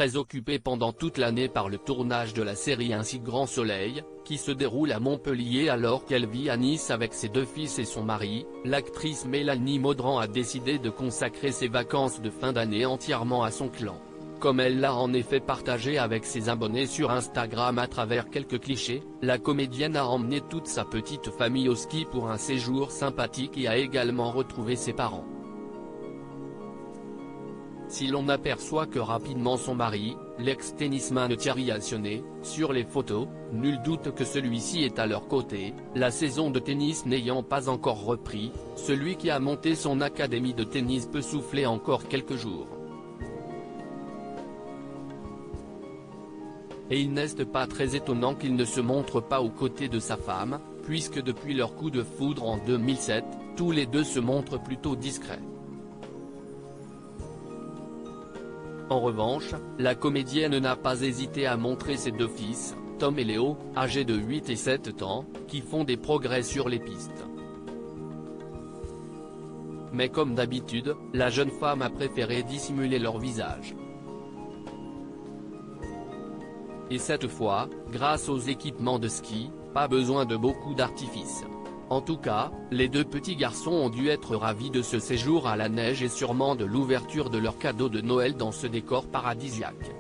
très occupée pendant toute l'année par le tournage de la série Ainsi Grand Soleil, qui se déroule à Montpellier alors qu'elle vit à Nice avec ses 2 fils et son mari, l'actrice Mélanie Maudran a décidé de consacrer ses vacances de fin d'année entièrement à son clan. Comme elle l'a en effet partagé avec ses abonnés sur Instagram à travers quelques clichés, la comédienne a emmené toute sa petite famille au ski pour un séjour sympathique et a également retrouvé ses parents. Si l'on n'aperçoit que rapidement son mari, l'ex-tennisman Thierry Alcionet, sur les photos, nul doute que celui-ci est à leur côté, la saison de tennis n'ayant pas encore repris, celui qui a monté son académie de tennis peut souffler encore quelques jours. Et il n'est pas très étonnant qu'il ne se montre pas aux côtés de sa femme, puisque depuis leur coup de foudre en 2007, tous les deux se montrent plutôt discrets. En revanche, la comédienne n'a pas hésité à montrer ses 2 fils, Tom et Léo, âgés de 8 et 7 ans, qui font des progrès sur les pistes. Mais comme d'habitude, la jeune femme a préféré dissimuler leur visage. Et cette fois, grâce aux équipements de ski, pas besoin de beaucoup d'artifices. En tout cas, les 2 petits garçons ont dû être ravis de ce séjour à la neige et sûrement de l'ouverture de leur cadeau de Noël dans ce décor paradisiaque.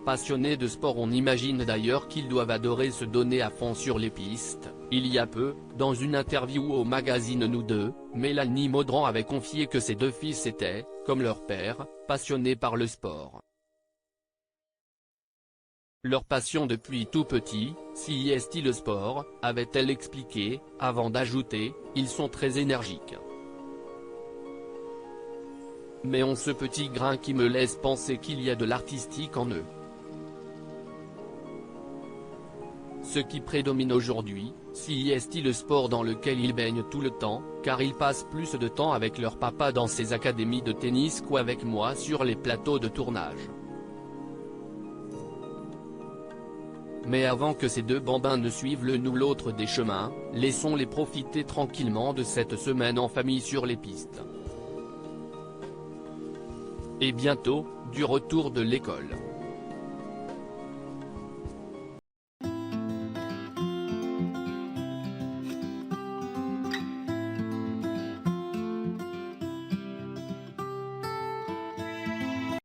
Passionnés de sport, on imagine d'ailleurs qu'ils doivent adorer se donner à fond sur les pistes. Il y a peu, dans une interview au magazine Nous Deux, Mélanie Maudran avait confié que ses 2 fils étaient, comme leur père, passionnés par le sport. Leur passion depuis tout petit, si est le sport, avait-elle expliqué, avant d'ajouter, ils sont très énergiques. Mais ont ce petit grain qui me laisse penser qu'il y a de l'artistique en eux. Ce qui prédomine aujourd'hui, si est le sport dans lequel ils baignent tout le temps, car ils passent plus de temps avec leur papa dans ses académies de tennis qu'avec moi sur les plateaux de tournage. Mais avant que ces 2 bambins ne suivent l'un ou l'autre des chemins, laissons-les profiter tranquillement de cette semaine en famille sur les pistes. Et bientôt, du retour de l'école.